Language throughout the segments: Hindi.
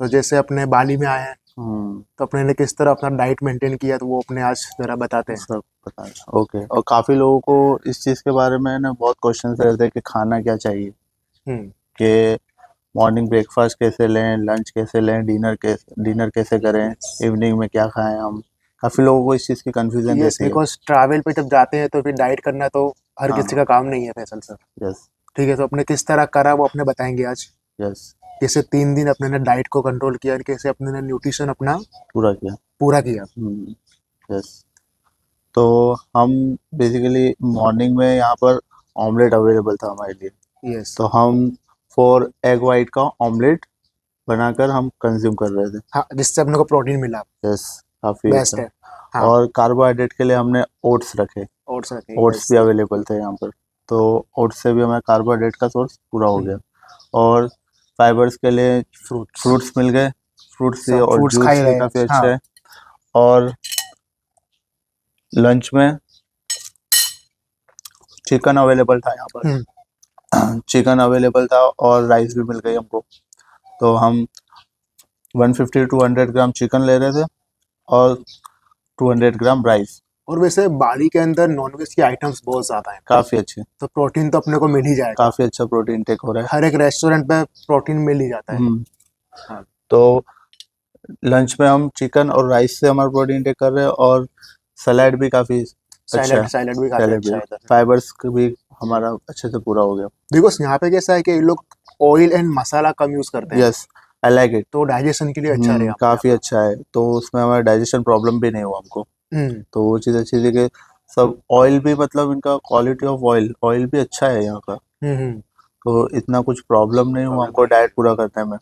तो जैसे अपने बाली में आए हैं, हम्म, तो अपने ने किस तरह अपना डाइट मेंटेन किया, तो वो अपने आज जरा बताते हैं। सब पता है। ओके, और काफी लोगों को इस चीज के बारे में ना बहुत क्वेश्चन रहते हैं कि खाना क्या चाहिए, हम्म। कि मॉर्निंग ब्रेकफास्ट कैसे लें, लंच कैसे लें, डिनर कैसे करें, यस, इवनिंग में क्या खाएं हम। काफी लोगों को इस चीज की कंफ्यूजन यस, रहती है। बिकॉज ट्रैवल पे जब जाते हैं तो फिर डाइट करना तो हर किसी हाँ। का काम नहीं है फैसल सर। यस। ठीक है, तो अपने किस तरह करा वो अपने बताएंगे आज। यस। कैसे 3 दिन अपने ने डाइट को कंट्रोल किया और कैसे अपने ने न्यूट्रिशन अपना पूरा किया। पूरा किया। यस। तो हम बेसिकली मॉर्निंग में यहाँ पर ऑमलेट अवेलेबल था हमारे लिए, यस। तो हम 4 एग वाइट का ऑमलेट बनाकर हम कंज्यूम कर रहे थे। हाँ, जिससे अपने को प्रोटीन मिला। यस, काफ़ी बेस्ट अच्छा। है। हाँ। और कार्बोहाइड्रेट के लिए हमने ओट्स रखे। ओट्स रखे, ओट्स यस। भी अवेलेबल थे यहाँ पर, तो ओट्स से भी हमारा कार्बोहाइड्रेट का सोर्स पूरा हो गया। और फाइबर्स के लिए फ्रूट्स। फ्रूट्स मिल गए, फ्रूट्स भी, सब और फ्रूट्स खा ही जूस भी रहे हैं। काफ़ी अच्छे हाँ। है। और लंच में चिकन अवेलेबल था यहाँ पर। चिकन अवेलेबल था और राइस भी मिल गई हमको। तो हम 150 टू 100 ग्राम चिकन ले रहे थे और 200 ग्राम राइस। और वैसे बाली के अंदर नॉनवेज की आइटम्स बहुत ज्यादा हैं, काफ़ी अच्छे, तो प्रोटीन तो अपने को मिल ही जाएगा। काफ़ी अच्छा प्रोटीन टेक हो रहा हर एक रेस्टोरेंट पे प्रोटीन मिल ही जाता है। है। हाँ। तो लंच में हम चिकन और राइस से हमारा प्रोटीन टेक कर रहे हैं, और सलाद भी काफ़ी अच्छा है। सैलेड भी काफी सैलेड भी, अच्छा है इधर। फाइबर्स भी हमारा अच्छे से पूरा हो गया। बिकॉज यहाँ पे कैसा है कि ये लोग oil and masala come use करते हैं, यस, आई लाइक इट। तो डाइजेशन के लिए अच्छा रहे अपने काफ़ी यहाँ अच्छा है, तो उसमें हमारा डाइजेशन प्रॉब्लम भी नहीं हुआ हमको। पे। तो वो चीज़ अच्छी थी कि सब ऑयल भी, मतलब इनका क्वालिटी ऑफ ऑयल ऑयल भी अच्छा है यहाँ का, हम्म। तो इतना कुछ प्रॉब्लम नहीं हुआ प्रॉब्लम हमको नहीं है। डाइट पूरा करने में।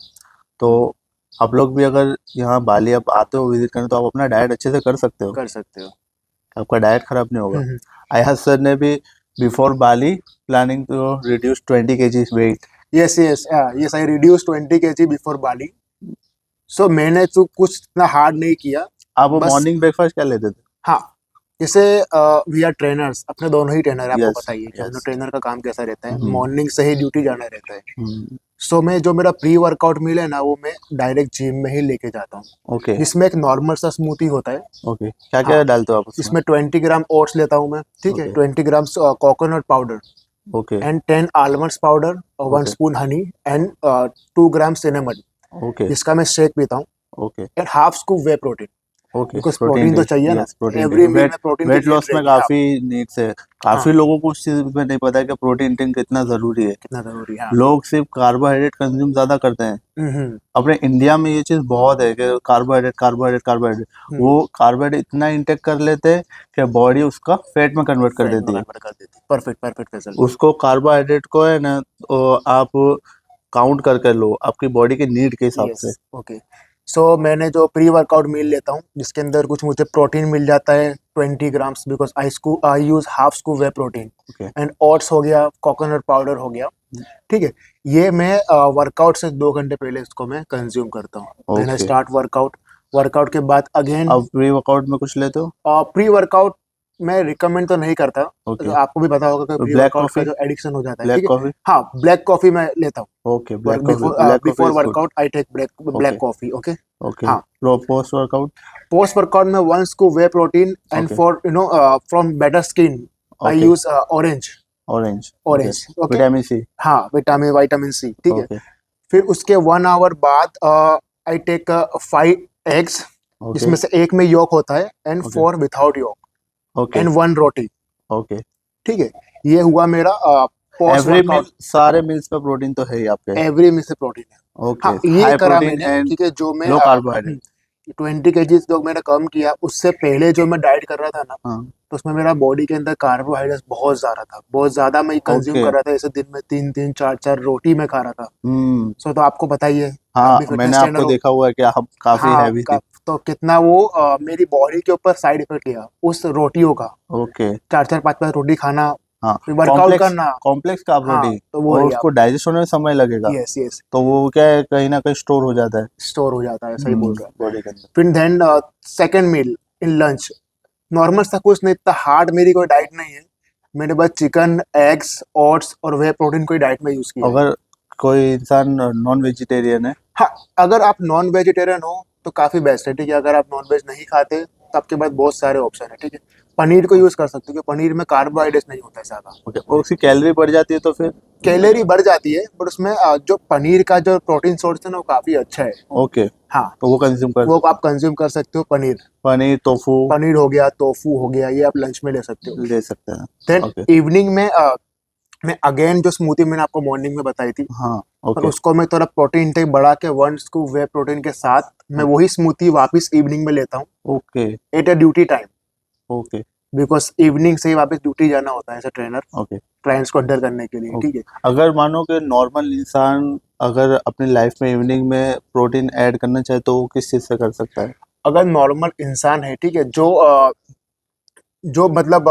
तो आप लोग भी अगर यहाँ बाली आप आते हो विजिट करने, तो आप अपना डाइट अच्छे से कर सकते हो, कर सकते हो। आपका डाइट खराब नहीं होगा। हम्म। आयाज सर ने भी before Bali planning to reduce 20 kg weight. Yes, yes, yes, I reduce 20 kg before Bali. So मैंने तो कुछ इतना हार्ड नहीं किया। आप बस। मॉर्निंग ब्रेकफास्ट क्या लेते थे? हाँ। जैसे वी आर ट्रेनर्स, अपने दोनों ही ट्रेनर है, आपको यस। पता ही है कि अपने यस। ट्रेनर का काम कैसा रहता है, मॉर्निंग से ही ड्यूटी जाना रहता है। ओके। सो मैं जो मेरा प्री वर्कआउट मील है ना, वो मैं डायरेक्ट जिम में ही लेके जाता हूँ, जिसमें एक नॉर्मल सा स्मूथी होता है। ओके, क्या हाँ। क्या डालते हो आप उसमें? इसमें 20 ग्राम ओट्स लेता हूँ मैं, ठीक है, okay. 20 gram coconut powder okay. And 10 almonds powder और 1 okay. Spoon honey and 2 gram cinnamon, okay. जिसका मैं शेक पीता हूँ। Okay. And half scoop whey protein, okay, because protein protein तो टेक, चाहिए ना। Yes protein take. Every meal weight में प्रोटीन की वेट नीड लॉस में रहती है। हाँ। काफी नीड्स है। हाँ। काफी लोगों को उस चीज में नहीं पता है कि प्रोटीन टेक कितना जरूरी है। कितना जरूरी है। हाँ। लोग सिर्फ कार्बोहाइड्रेट कंज्यूम ज्यादा करते हैं। हम्म। अपने इंडिया में ये चीज बहुत है कि कार्बोहाइड्रेट कार्बोहाइड्रेट कार्बोहाइड्रेट, हम्म। वो कार्बोहाइड्रेट इतना इंटेक कर लेते हैं कि बॉडी उसका फैट में कन्वर्ट कर फैट में देती है। कन्वर्ट कर देती है। Perfect, perfect result. उसको कार्बोहाइड्रेट को है ना, तो आप काउंट करके लो आपकी बॉडी के नीड के हिसाब से। यस। ओके। सो मैंने जो प्री वर्कआउट मील लेता हूँ, जिसके अंदर कुछ मुझे प्रोटीन मिल जाता है 20 grams, because I use half scoop whey protein okay. And oats हो गया, कोकोनट पाउडर हो गया। ठीक है। ये मैं वर्कआउट से 2 घंटे पहले इसको मैं कंज्यूम करता हूँ। Then I okay. Start workout. Workout के बाद अगेन अब प्री वर्कआउट में कुछ लेते हो? प्री वर्कआउट मैं रिकमेंड तो नहीं करता। ओके। तो आपको भी पता होगा कि प्री ब्लैक वर्कआउट का कॉफी? जो एडिक्शन हो जाता है, ब्लैक ठीक है। कॉफी? हाँ, ब्लैक कॉफी मैं लेता हूँ। Okay, black coffee, before black coffee before is good. Workout I take black okay. Coffee. Okay. Okay. हाँ। Post workout? पोस्ट वर्कआउट में 1 scoop whey protein and okay. For from better skin I okay. Use orange. Orange. Okay. Orange. Okay. Vitamin C? हाँ, विटामिन सी, ठीक है। ओके। फिर उसके 1 आवर बाद आई टेक 5 एग्स, ओके। जिसमें से एक में योक होता है and okay. 4 without yolk okay. And 1 रोटी। ओके। ठीक है। ये हुआ मेरा पोस्ट एवरी मील, वर्कआउट। सारे मील्स पे प्रोटीन तो है ही आपके? एवरी में से प्रोटीन है। ओके, हाँ, ये हाई करा प्रोटीन मैंने, एंड ठीक है, जो मैं लो कार्बोहाइड्रेट। 20 kg जो मैंने कम किया, उससे पहले जो मैं डाइट कर रहा था ना, हाँ। तो उसमें मेरा बॉडी के अंदर कार्बोहाइड्रेट बहुत ज्यादा था, बहुत ज्यादा मैं कंज्यूम ओके। कर रहा था। जैसे दिन में 3-3 4-4 रोटी मैं खा रहा था। सो तो आपको बताइए, आप हाँ, भी मैंने फिटनेस ट्रेनर आपको हो। देखा हुआ है कि आप काफी हाँ, हैवी थी। तो कितना वो मेरी बॉडी के ऊपर साइड इफेक्ट किया उस रोटियों का। ओके। 4-4 5-5 रोटी खाना, हाँ, फिर वर्कआउट कॉम्प्लेक्स करना। कॉम्प्लेक्स कार्ब हाँ, प्रोटीन, तो वो और है उसको आप। डाइजेस्ट होने में समय लगेगा, यस, यस। तो वो क्या है, कहीं ना कहीं स्टोर हो जाता है स्टोर हो जाता है, सही बोल रहा है। बॉडी के अंदर। फिर then second meal in lunch, normal सा कुछ नहीं, इतना हार्ड मेरी कोई डाइट नहीं है। मैंने बस चिकन, एग्स, ओट्स और वे प्रोटीन कोई डाइट में यूज किया है। अगर कोई इंसान नॉन वेजिटेरियन है हाँ, अगर आप नॉन वेजिटेरियन हो तो काफी बेस्ट है, ठीक है। अगर आप नॉन वेज नहीं खाते तो आपके पास बहुत सारे ऑप्शन है, ठीक है। पनीर को यूज कर सकते हो, क्योंकि पनीर में कार्बोहाइड्रेट नहीं होता है ज्यादा। ओके, और उसकी कैलोरी बढ़ जाती है तो फिर? कैलोरी बढ़ जाती है, पर उसमें जो पनीर का जो प्रोटीन सोर्स है ना वो काफी अच्छा है। ओके, हाँ, तो वो कंज्यूम कर वो सकते आप कंज्यूम कर सकते हो। पनीर पनीर, टोफू पनीर हो गया, टोफू हो गया, ये आप लंच में ले सकते हो। ले सकते हैं। देन ओके, इवनिंग में मैं अगेन जो स्मूथी मैंने आपको मॉर्निंग में बताई थी, हाँ, पर ओके, उसको मैं थोड़ा प्रोटीन इंटेक बढ़ा के 1 स्कूप वे प्रोटीन के साथ मैं वही स्मूथी वापस इवनिंग में लेता हूँ okay, at a duty time, okay, because evening से ही वापस ड्यूटी जाना होता है as a trainer, okay, clients को अंडर करने के लिए, ओके। ठीक है। अगर मानो कि नॉर्मल इंसान अगर अपनी लाइफ में इवनिंग में प्रोटीन ऐड करना चाहे तो वो किस चीज़ से कर सकता है? अगर नॉर्मल इंसान है, ठीक है, जो मतलब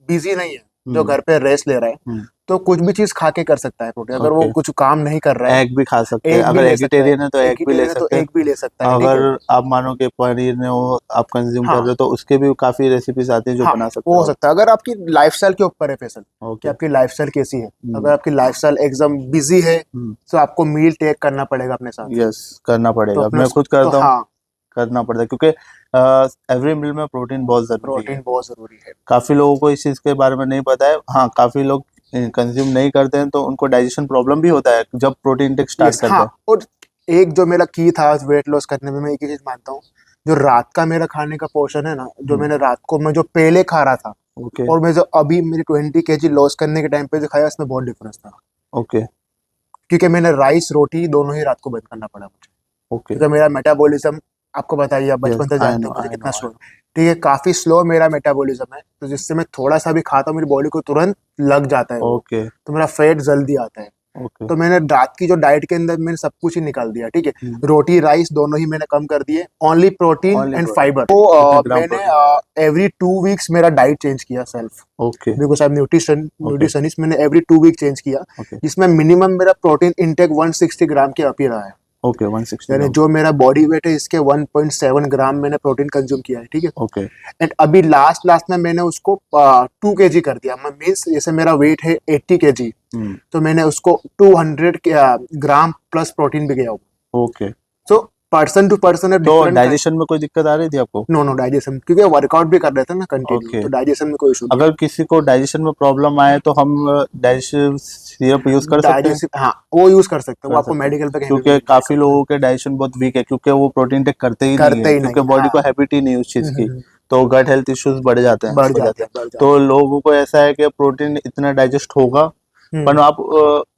बिजी नहीं है, जो हम्म, घर पे रेस्ट ले रहा है, हम्म, तो कुछ भी चीज खा के कर सकता है प्रोटीन। अगर वो ओके। कुछ काम नहीं कर रहा है, एग भी खा सकते हैं, एग भी अगर ले सकता है। एगिटेरियन है तो एग भी ले वेजिटेरियन है तो सकते हैं। एग भी ले सकता है, ठीक है। अगर आप मानो कि पनीर ने वो आप कंज्यूम कर हाँ, रहे हो तो उसके भी काफ़ी रेसिपीज आती हैं जो हाँ, बना सकते वो हो हो। सकता है। अगर आपकी लाइफस्टाइल के ऊपर है फैसल, कि ओके। आपकी लाइफस्टाइल कैसी है। अगर हम्म, आपकी लाइफस्टाइल एकदम बिजी है हम्म, तो आपको मील टेक करना पड़ेगा अपने साथ। यस, करना तो पड़ेगा, अपने मैं खुद तो करता हूँ। हाँ, करना पड़ता है क्योंकि एवरी मील में प्रोटीन बहुत ज़रूरी है। प्रोटीन बहुत जरूरी है। काफ़ी लोगों को इस चीज़ के बारे में नहीं पता है। हाँ, काफ़ी लोग कंज्यूम नहीं करते हैं तो उनको डाइजेशन प्रॉब्लम भी होता है जब प्रोटीन टेक स्टार्ट यस, करते हाँ। हैं। और एक जो मेरा की था वेट लॉस करने में, मैं एक ही चीज मानता हूँ, जो रात का मेरा खाने का पोर्शन है ना, जो हम्म, मैंने रात को मैं जो पहले खा रहा था ओके, और मैं जो अभी मेरी 20 kg लॉस करने के टाइम पे जो खाया, उसमें बहुत डिफरेंस था। ओके, क्योंकि मैंने राइस रोटी दोनों ही रात को बंद करना पड़ा मुझे, ओके, क्योंकि मेरा मेटाबॉलिज्म, आपको बताइए, आप यस, बचपन से आई जानते नो, हो मुझे आई कितना नो, आई स्लो, नो। ठीक है, काफी स्लो मेरा मेटाबॉलिज्म है। तो जिससे मैं थोड़ा सा भी खाता हूँ मेरी बॉडी को तुरंत लग जाता है वो, ओके, तो मेरा फैट जल्दी आता है। ओके, तो मैंने रात की जो डाइट के अंदर मैंने सब कुछ ही निकाल दिया, ठीक है। हम्म, रोटी राइस दोनों ही मैंने कम कर दिए, only protein only and protein. Fibre. कितने तो ग्राम मैंने प्रोटीन? एवरी 2 वीक्स मेरा डाइट चेंज किया self, okay, because I am okay, nutritionist. मैंने एवरी 2 वीक चेंज किया, ओके, जिसमें मिनिमम मेरा प्रोटीन इंटेक 160 ग्राम के अप ही रहा है। ओके, 160 यानी ग्राम। जो मेरा बॉडी वेट है इसके 1.7 ग्राम मैंने प्रोटीन कंज्यूम किया है, ठीक है। ओके, एंड अभी लास्ट लास्ट में मैंने उसको 2 kg कर दिया। मैं मीन्स जैसे मेरा वेट है 80 kg, हम्म, तो मैंने उसको 200 ग्राम प्लस प्रोटीन भी गया हूँ। Okay. So person to person है, तो डिफरेंट काइंड। डाइजेशन में कोई दिक्कत आ रही थी आपको? नो नो, डाइजेशन, क्योंकि वर्कआउट भी कर रहे थे ना कंटिन्यू, ओके। तो डाइजेशन में कोई इशू नहीं अगर किसी को डाइजेशन में प्रॉब्लम आए तो हम डाइजेशन सिरप यूज है। कर सकते हैं? डाइजेशन, हाँ, वो यूज कर सकते हो, वो कर आपको सकते हैं, मेडिकल पे कहीं पे भी क्योंकि मिल काफी जाएगा। लोगों के डाइजेशन बहुत वीक है क्योंकि वो प्रोटीन टेक करते ही नहीं करते है ही क्योंकि नहीं, बॉडी हाँ। को हैबिट ही नहीं है उस चीज की। हम्म, तो गट हेल्थ इश्यूज बढ़ जाते हैं, बढ़ हो जाते जाते हैं, हैं। बढ़ तो जाते लोगों को ऐसा है कि प्रोटीन इतना डाइजेस्ट होगा, हैं। पर आप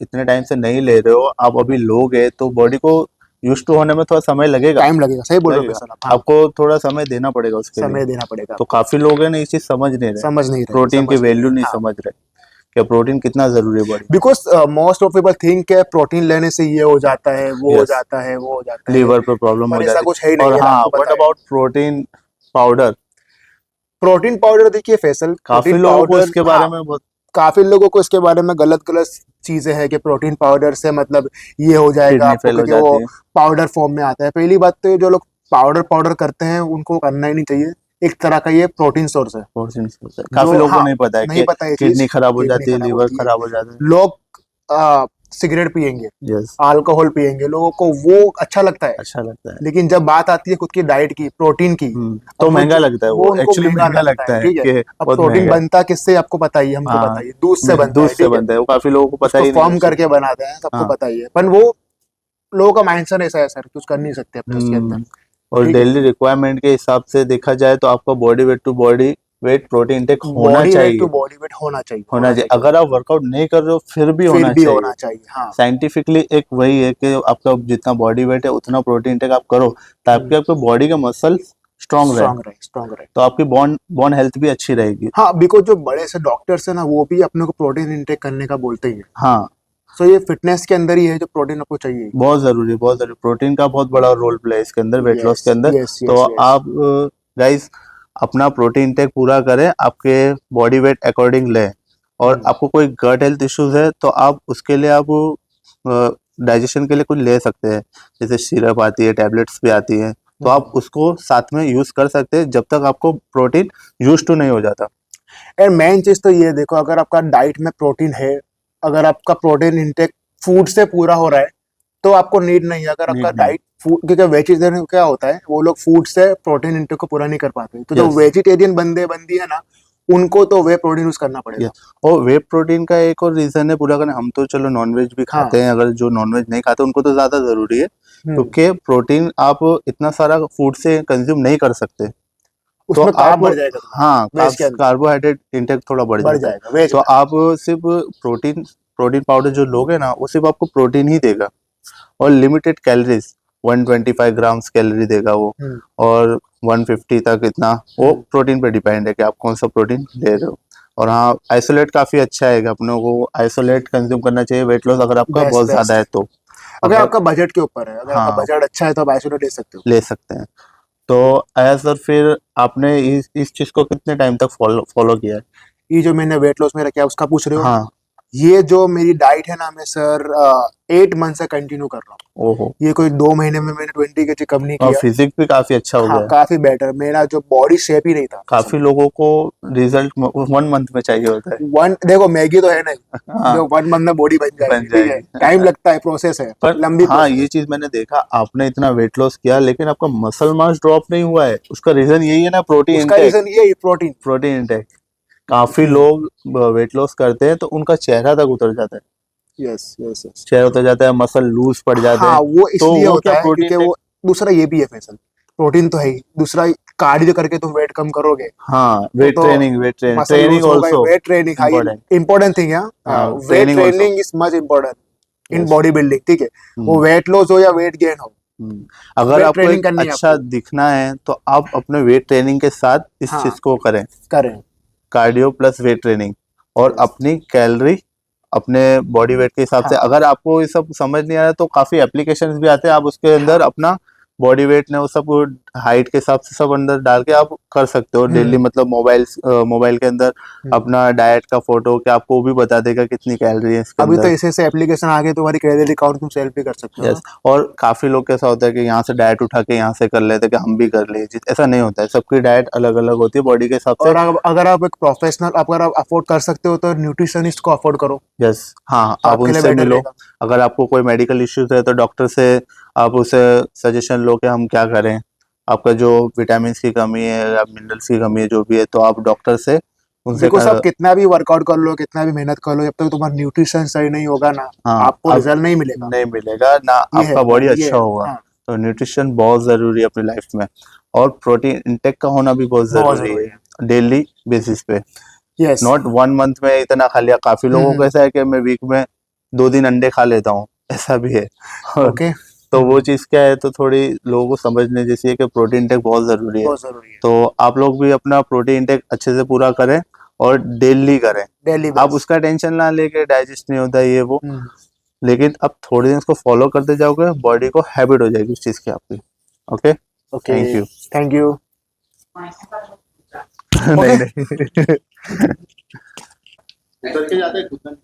इतने टाइम से नहीं ले रहे हो, आप अभी लोगे तो बॉडी को यूज टू होने में थोड़ा समय लगेगा। टाइम लगेगा, सही बोल रहे हो लगेगा, फैसल आप, हाँ। आपको थोड़ा समय देना पड़ेगा उसके लिए। समय देना पड़ेगा तो आपको, काफी लोग हैं ना, ये चीज समझ नहीं रहे, समझ नहीं रहे, प्रोटीन की समझ नहीं वैल्यू रहे, नहीं हाँ। समझ रहे कि प्रोटीन कितना जरूरी है बॉडी में। Because most of people think है प्रोटीन लेने से ये हो जाता है, वो हो यस, जाता है, वो हो जाता है, लीवर पे प्रॉब्लम हो पर ऐसा जाती कुछ है ही है। नहीं, और मैंने हाँ, आपको व्हाट बताया। About protein powder? Protein powder, देखिए फैसल, काफी प्रोटीन लोगों को पाउडर, इसके हाँ, बारे में बहुत। काफी लोगों को इसके बारे में गलत गलत चीजें हैं कि प्रोटीन पाउडर से मतलब ये हो जाएगा किडनी आपको, फेल हो क्योंकि जाती वो है। पाउडर फॉर्म में आता है। पहली बात तो ये जो लोग पाउडर पाउडर करते हैं उनको करना ही नहीं चाहिए। एक तरह का ये प्रोटीन सोर्स है, प्रोटीन से होता है। काफी जो, लोगों को हाँ, नहीं पता है नहीं कि पता ये चीज, किडनी खराब हो किडनी जाती है, खराब लीवर होती है। खराब हो जाता है। लोग सिगरेट पियेंगे, यस, अल्कोहल पियेंगे, लोगों को वो अच्छा लगता है, अच्छा लगता है। लेकिन जब बात आती है खुद की डाइट की, प्रोटीन की, तो अब महंगा लगता है, वो वो उनको एक्चुअली महंगा महंगा लगता लगता है, है ठीक है। कि अब बहुत प्रोटीन महंगा है। बनता किससे आपको पता ही है, हमको हाँ, पता ही है, दूध से बनता दूध है, से ठीक है। बनता है, वो काफी लोगों को पता उसको ही नहीं है फॉर्म उस चीज करके का। बनाते हैं, सबको हाँ, पता ही है, पर वो लोगों का माइंडसेट ऐसा है सर, कुछ कर नहीं सकते अपने उसके अंदर, हम्म, और ठीक है। डेली रिक्वायरमेंट के हिसाब से देखा जाए तो आपका body weight to body weight protein intake होना बॉडी वेट टू चाहिए। बॉडी वेट होना चाहिए, होना होना चाहिए, चाहिए, अगर आप वर्कआउट नहीं कर रहे हो फिर भी फिर होना भी चाहिए। होना चाहिए, हाँ। साइंटिफिकली एक वही है कि आपका जितना बॉडी वेट है उतना प्रोटीन इंटेक आप करो, ताकि आपके बॉडी के मसल स्ट्रांग रहे, स्ट्रांग रहे, स्ट्रांग रहे। तो आपकी बोन बोन हेल्थ भी अच्छी रहेगी। हाँ, बिकॉज जो बड़े से डॉक्टर्स है ना, वो भी अपने को प्रोटीन इंटेक करने का बोलते ही है। हाँ, सो ये फिटनेस के अंदर ही है, जो प्रोटीन आपको चाहिए। बहुत जरूरी है, बहुत जरूरी। प्रोटीन का बहुत बड़ा रोल प्ले है इसके अंदर, वेट लॉस यस, के अंदर। यस, तो यस, यस। आप गाइस अपना प्रोटीन इंटेक पूरा करें, आपके बॉडी वेट अकॉर्डिंग लें। और आपको कोई गट हेल्थ इश्यूज है तो आप उसके लिए आप डाइजेशन के लिए कुछ ले सकते हैं, जैसे सिरप आती है, टैबलेट्स भी आती हैं, तो आप उसको साथ में यूज कर सकते हैं जब तक आपको प्रोटीन यूज टू नहीं हो जाता। एंड मेन चीज तो ये देखो, अगर आपका डाइट में प्रोटीन है, अगर आपका प्रोटीन इंटेक फूड से पूरा हो रहा है, तो आपको नीड नहीं है। अगर आपका नीड नहीं। डाइट फूड, क्योंकि वेजिटेरियन क्या होता है, वो लोग फूड से प्रोटीन इंटेक को पूरा नहीं कर पाते, तो जो यस वेजिटेरियन बंदे बंदी है ना, उनको तो वे प्रोटीन यूज करना यस। पड़ेगा। और वे प्रोटीन का एक और रीजन है पूरा करना, हम तो चलो नॉनवेज भी हाँ। खाते हैं, अगर जो नॉनवेज नहीं खाते उनको तो ज्यादा जरूरी है, क्योंकि प्रोटीन आप इतना सारा फूड से कंज्यूम नहीं कर सकते। तो उसमें कार्ब आप, बढ़ जाएगा तुम्हारा, हाँ, वेज के अंदर कार्बोहाइड्रेट इंटेक थोड़ा बढ़ बढ़ जाता है। जाएगा वेज तो में। आप सिर्फ प्रोटीन प्रोटीन पाउडर जो लोगे ना, वो सिर्फ आपको प्रोटीन ही देगा, और लिमिटेड कैलोरीज, 125 ग्राम्स कैलोरी देगा वो, हम्म, और 150 तक इतना, वो हम्म, प्रोटीन पे डिपेंड है कि आप कौन सा प्रोटीन ले रहे हो। और हाँ, आइसोलेट काफी अच्छा है कि अपने को आइसोलेट कंज्यूम करना चाहिए वेट लॉस अगर आपका बेस्ट बहुत ज्यादा बेस्ट। है तो। अगर अगर, आपका बजट के ऊपर है, अगर आपका हाँ, बजट अच्छा है तो आप आइसोलेट ले सकते हो। ले सकते हैं। तो ऐसा सर, फिर आपने इस चीज को कितने टाइम तक फॉलो फॉलो किया है? ये जो मैंने वेट लॉस में रखा है उसका पूछ रहे हो? हाँ। ये जो मेरी डाइट है ना, मैं सर 8 मंथ से कंटिन्यू कर रहा हूँ। ओहो। ये कोई 2 महीने में मैंने 20 kg कम नहीं और किया। फिजिक भी काफी अच्छा हो हाँ, गया है। काफी बेटर। मेरा जो बॉडी शेप ही नहीं था काफी कसम। लोगों को रिजल्ट 1 मंथ में चाहिए होता है। वन देखो, मैगी तो है नहीं हाँ, जो 1 मंथ में बॉडी बन बन जाएगी, ठीक है। टाइम जाएगी। लगता है, प्रोसेस है, पर लंबी हाँ, प्रोसेस ये है। चीज मैंने देखा, आपने इतना वेट लॉस किया लेकिन आपका मसल मास ड्रॉप नहीं हुआ है, उसका रीजन यही है ना, प्रोटीन उसका इंटेक। रीजन ये प्रोटीन। Protein intake. काफी लोग वेट लॉस करते हैं तो उनका चेहरा तक उतर जाता है, यस यस यस। चेहरा उतर जाता है, मसल लूज पड़ जाते हाँ, हैं। वो तो इसलिए वो क्या, होता है प्रोटीन क्योंकि इंटेक। वो दूसरा ये भी है फैसल। प्रोटीन तो है ही, दूसरा कार्डियो करके तुम वेट कम करोगे हाँ, वेट तो training, weight training, muscle training loose होगा। Also weight training high important. Important thing है। हाँ, weight training also. Training is much important in yes. Body building, ठीक है। वो वेट लॉस हो या वेट गेन हो, अगर वेट आपको ट्रेनिंग एक करनी है अच्छा आपको। दिखना है तो आप अपने वेट ट्रेनिंग के साथ इस हाँ, चीज को करें, करें। कार्डियो प्लस वेट ट्रेनिंग, और यस। अपनी कैलोरी अपने बॉडी वेट के हिसाब से। हाँ अगर आपको ये सब समझ नहीं आ रहा है तो काफी एप्लीकेशंस भी आते हैं, आप उसके अंदर हाँ। अपना बॉडी वेट ने वो सब, हाइट के हिसाब से सब अंदर डाल के आप कर सकते हो डेली, हम्म मतलब मोबाइल के अंदर हम्म। अपना डाइट का फोटो कि आपको वो भी बता देगा कितनी कैलोरी है इसके अभी तो अंदर। ऐसे ऐसे एप्लीकेशन आ गए, तुम्हारी कैलोरी काउंट तुम सेल्फ भी कर सकते हो यस। ना। और काफी लोग कैसा होता है कि यहाँ से डाइट उठा के यहाँ से कर लेते हैं कि हम भी कर ले, ऐसा नहीं होता है, सबकी डाइट अलग अलग होती है बॉडी के हिसाब से। और अगर आप एक प्रोफेशनल, अगर आप अफोर्ड कर सकते हो तो न्यूट्रिशनिस्ट को अफोर्ड करो, यस, हाँ, तो आप आपके लिए उनसे बेटर मिलो। रहेगा। अगर आपको कोई मेडिकल इश्यूज है तो डॉक्टर से आप उसे सजेशन लो कि हम क्या करें, आपका जो विटामिन की कमी है या मिनरल्स की कमी है जो भी है, तो आप डॉक्टर से उनसे बिकॉज आप कितना भी वर्कआउट कर लो, कितना भी मेहनत कर लो, जब तक तुम्हारा न्यूट्रिशन सही नहीं होगा ना, हाँ, आपको अब रिजल्ट नहीं मिलेगा। नहीं मिलेगा ना, ये है, आपका बॉडी ये अच्छा है। होगा। हाँ, तो न्यूट्रिशन बहुत जरूरी है अपनी लाइफ में, और प्रोटीन इंटेक का होना भी बहुत बहुत जरूरी जरूरी है। है डेली बेसिस पे। यस। नॉट 1 मंथ में इतना खा लिया, काफी लोगों को हम्म। ऐसा है कि मैं वीक में 2 दिन अंडे खा लेता हूँ, ऐसा भी है। ओके। तो वो चीज़ क्या है, तो थोड़ी लोगों को समझने जैसी है कि प्रोटीन इंटेक बहुत ज़रूरी है। बहुत जरूरी है। तो आप लोग भी अपना प्रोटीन इंटेक अच्छे से पूरा करें और डेली करें। डेली आप बेस। उसका टेंशन ना लेके डाइजेस्ट नहीं होता ये वो, हम्म। लेकिन अब थोड़े दिन इसको फॉलो करते जाओगे, बॉडी को हैबिट हो जाएगी उस चीज़ की आपकी। Okay, okay. Thank you. Thank you. नहीं ओके। नहीं। उतर के जाते हैं खुद में।